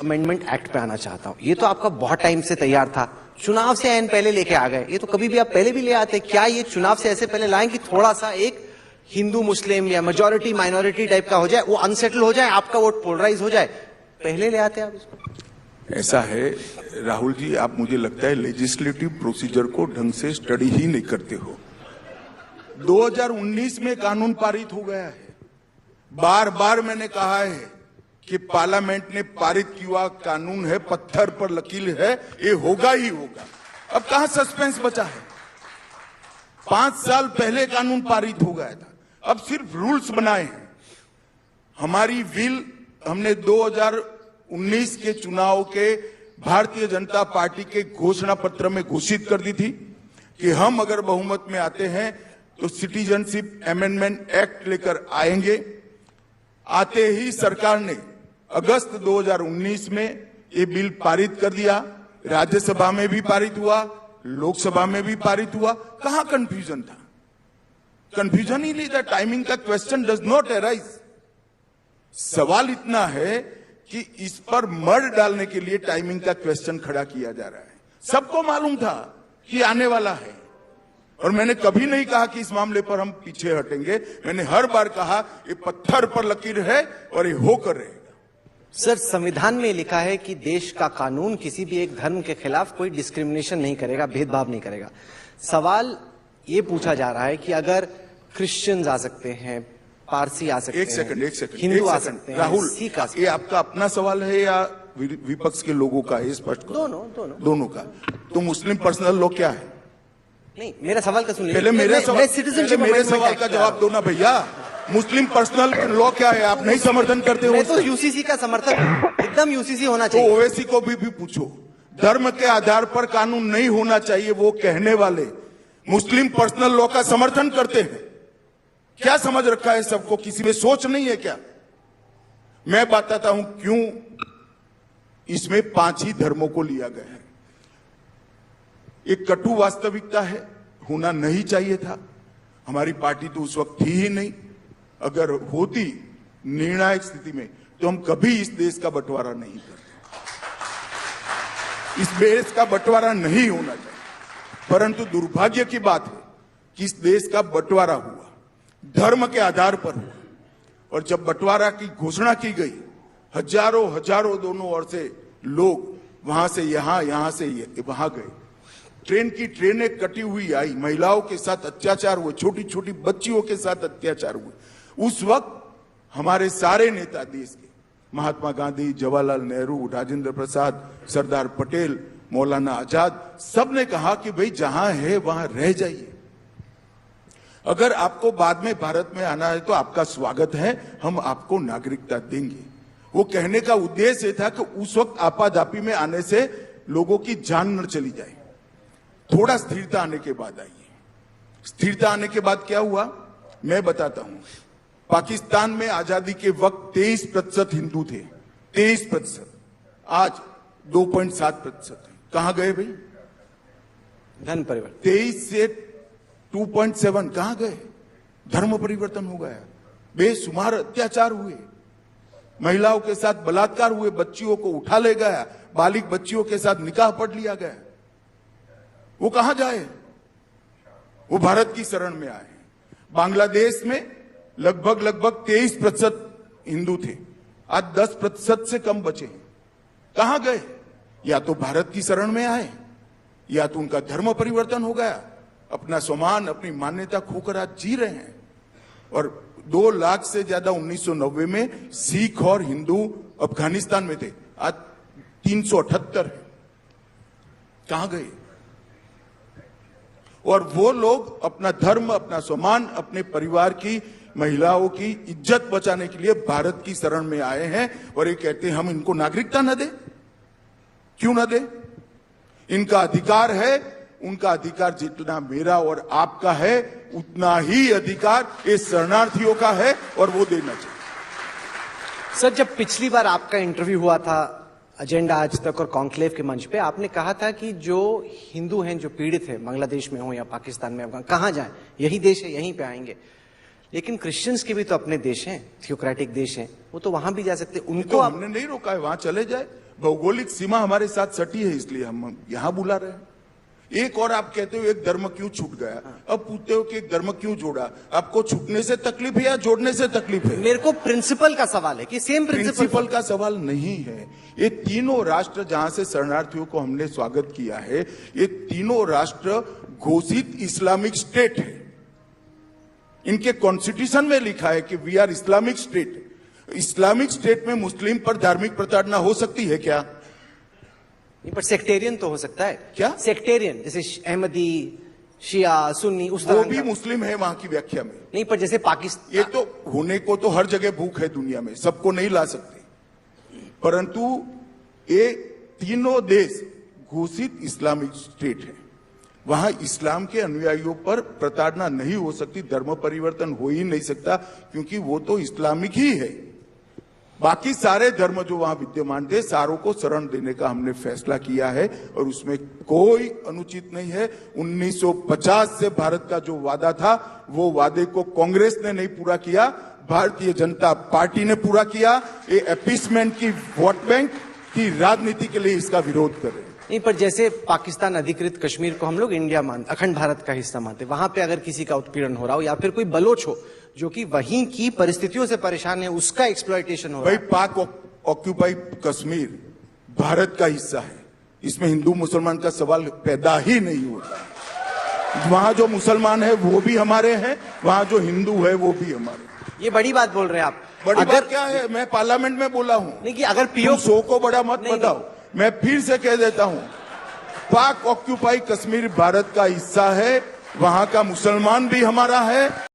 Amendment act पे आना चाहता हूं। ये तो आपका बहुत टाइम से तैयार था, चुनाव से एन पहले लेके आ गए। ये तो कभी भी आप पहले भी ले आते, क्या ये चुनाव से ऐसे पहले लाएं कि थोड़ा सा एक हिंदू मुस्लिम या मेजोरिटी माइनॉरिटी टाइप का हो जाए, वो अनसेटल हो जाए, आपका वोट पोलराइज हो जाए, पहले ले आते आप इसको? ऐसा है राहुल जी, आप मुझे लगता है लेजिस्लेटिव प्रोसीजर को ढंग से स्टडी ही नहीं करते हो। 2019 में कानून पारित हो गया है। बार बार मैंने कहा है कि पार्लियामेंट ने पारित किया कानून है, पत्थर पर लकीर है, ये होगा ही होगा। अब कहां सस्पेंस बचा है? 5 साल पहले कानून पारित हो गया था, अब सिर्फ रूल्स बनाए हैं। हमारी विल हमने 2019 के चुनाव के भारतीय जनता पार्टी के घोषणा पत्र में घोषित कर दी थी कि हम अगर बहुमत में आते हैं तो सिटीजनशिप अमेंडमेंट एक्ट लेकर आएंगे। आते ही सरकार ने अगस्त 2019 में ये बिल पारित कर दिया। राज्यसभा में भी पारित हुआ, लोकसभा में भी पारित हुआ। कहां कंफ्यूजन था? कंफ्यूजन ही नहीं था। टाइमिंग का क्वेश्चन डज नॉट अराइज। सवाल इतना है कि इस पर मर डालने के लिए टाइमिंग का क्वेश्चन खड़ा किया जा रहा है। सबको मालूम था कि आने वाला है, और मैंने कभी नहीं कहा कि इस मामले पर हम पीछे हटेंगे। मैंने हर बार कहा ये पत्थर पर लकीर है और ये होकर रहेगा। सर, संविधान में लिखा है कि देश का कानून किसी भी एक धर्म के खिलाफ कोई डिस्क्रिमिनेशन नहीं करेगा, भेदभाव नहीं करेगा। सवाल ये पूछा जा रहा है कि अगर क्रिश्चियंस आ सकते हैं, पारसी आ सकते हैं, एक सेकंड हिंदू आ सकते हैं, राहुल, सिख आ सकते हैं, ये आपका अपना सवाल है या विपक्ष के लोगों का? ये स्पष्ट करो। दोनों का। तो मुस्लिम पर्सनल लॉ क्या है? नहीं, मेरा सवाल का सुनिए। पहले मेरे सवाल का जवाब दो ना भैया। मुस्लिम पर्सनल लॉ क्या है? आप नहीं समर्थन करते हो? मैं तो यूसीसी का समर्थक हूं, एकदम यूसीसी होना चाहिए। तो ओवैसी को भी पूछो। धर्म के आधार पर कानून नहीं होना चाहिए, वो कहने वाले मुस्लिम पर्सनल लॉ का समर्थन करते हैं। क्या समझ रखा है सबको? किसी में सोच नहीं है क्या? मैं बताता हूं क्यों इसमें 5 ही धर्मों को लिया गया है। एक कटु वास्तविकता है, होना नहीं चाहिए था। हमारी पार्टी तो उस वक्त थी ही नहीं। अगर होती निर्णायक स्थिति में तो हम कभी इस देश का बंटवारा नहीं करते। इस देश का बंटवारा नहीं होना चाहिए। परंतु दुर्भाग्य की बात है कि इस देश का बंटवारा हुआ, धर्म के आधार पर हुआ। और जब बंटवारा की घोषणा की गई, हजारों दोनों ओर से लोग वहां से यहां से वहां गए। ट्रेन की ट्रेनें कटी हुई आई, महिलाओं के साथ अत्याचार हुए, छोटी छोटी बच्चियों के साथ अत्याचार हुए। उस वक्त हमारे सारे नेता देश के, महात्मा गांधी, जवाहरलाल नेहरू, राजेंद्र प्रसाद, सरदार पटेल, मौलाना आजाद, सब ने कहा कि भाई जहां है वहां रह जाइए। अगर आपको बाद में भारत में आना है तो आपका स्वागत है, हम आपको नागरिकता देंगे। वो कहने का उद्देश्य ये था कि उस वक्त आपाधापी में आने से लोगों की जान न चली जाए। थोड़ा स्थिरता आने के बाद आई है। स्थिरता आने के बाद क्या हुआ मैं बताता हूं। पाकिस्तान में आजादी के वक्त 23% हिंदू थे, 23%। आज 2.7% है। कहां गए भाई? धर्म परिवर्तन 23 से 2.7 कहां गए? धर्म परिवर्तन हो गया। बेशुमार अत्याचार हुए, महिलाओं के साथ बलात्कार हुए, बच्चियों को उठा ले गया, बालिग बच्चियों के साथ निकाह पढ़ लिया गया। वो कहां जाए? वो भारत की शरण में आए। बांग्लादेश में लगभग 23% हिंदू थे, आज 10% से कम बचे। कहां गए? या तो भारत की शरण में आए या तो उनका धर्म परिवर्तन हो गया। अपना सम्मान, अपनी मान्यता खोकर आज जी रहे हैं। और 2 लाख से ज्यादा 1990 में सिख और हिंदू अफगानिस्तान में थे, आज 378 है। कहां गए? और वो लोग अपना धर्म, अपना सम्मान, अपने परिवार की, महिलाओं की इज्जत बचाने के लिए भारत की शरण में आए हैं। और ये कहते हैं हम इनको नागरिकता न दे। क्यों न दे? इनका अधिकार है। उनका अधिकार जितना मेरा और आपका है उतना ही अधिकार इस शरणार्थियों का है और वो देना चाहिए। सर, जब पिछली बार आपका इंटरव्यू हुआ था एजेंडा आज तक और कॉन्क्लेव के मंच पे, आपने कहा था कि जो हिंदू हैं, जो पीड़ित हैं, बांग्लादेश में हो या पाकिस्तान में, अफगान, कहां जाएं? यही देश है, यहीं पे आएंगे। लेकिन क्रिश्चियंस के भी तो अपने देश हैं, थियोक्रेटिक देश हैं, वो तो वहां भी जा सकते। उनको तो हमने नहीं रोका है, वहां चले जाए। भौगोलिक सीमा हमारे साथ सटी है, इसलिए हम यहां बुला रहे हैं। एक और आप कहते हो एक धर्म क्यों छूट गया, अब पूछते हो कि एक धर्म क्यों जोड़ा। आपको छूटने से तकलीफ है या जोड़ने से तकलीफ है? मेरे को प्रिंसिपल का सवाल है कि सेम प्रिंसिपल का सवाल नहीं है। ये तीनों राष्ट्र जहां से शरणार्थियों को हमने स्वागत किया है, ये तीनों राष्ट्र घोषित इस्लामिक स्टेट है। इनके कॉन्स्टिट्यूशन में लिखा है कि we are Islamic state. Islamic state में मुस्लिम पर धार्मिक प्रताड़ना हो सकती है क्या? नहीं, पर सेक्टेरियन तो हो सकता है। क्या? सेक्टेरियन, जैसे अहमदी, शिया, सुन्नी, उस तरह वो भी का। मुस्लिम है वहां की व्याख्या में। नहीं, पर जैसे पाकिस्तान, ये तो होने को तो हर जगह भूख है दुनिया में, सबको नहीं ला सकते, परंतु ये तीनों देश घोषित इस्लामिक स्टेट है। वहां इस्लाम के अनुयायियों पर प्रताड़ना नहीं हो सकती, धर्म परिवर्तन हो ही नहीं सकता, क्योंकि वो तो इस्लामिक ही है। बाकी सारे धर्म जो वहां विद्यमान थे, सारों को शरण देने का हमने फैसला किया है और उसमें कोई अनुचित नहीं है। 1950 से भारत का जो वादा था, वो वादे को कांग्रेस ने नहीं पूरा किया, भारतीय जनता पार्टी ने पूरा किया। ये अपीसमेंट की वोट बैंक की राजनीति के लिए इसका विरोध कर रहे हैं। नहीं, पर जैसे पाकिस्तान अधिकृत कश्मीर को हम लोग इंडिया मानते, अखंड भारत का हिस्सा मानते, वहां पे अगर किसी का उत्पीड़न हो रहा हो या फिर कोई बलोच हो जो कि वहीं की परिस्थितियों से परेशान है, उसका एक्सप्लॉयटेशन हो रहा भाई, है। पाक ऑक्यूपाई कश्मीर भारत का हिस्सा है, इसमें हिंदू मुसलमान का सवाल पैदा ही नहीं होता। वहां जो मुसलमान है वो भी हमारे हैं, वहां जो हिंदू है वो भी हमारे। ये बड़ी बात बोल रहे हैं आप। बड़ी बात क्या है? मैं पार्लियामेंट में बोला हूं। नहीं कि अगर तुम पीओ शो को बड़ा मत नहीं, बताओ। मैं फिर से कह देता हूं, पाक ऑक्यूपाई कश्मीर भारत का हिस्सा है, वहां का मुसलमान भी हमारा है।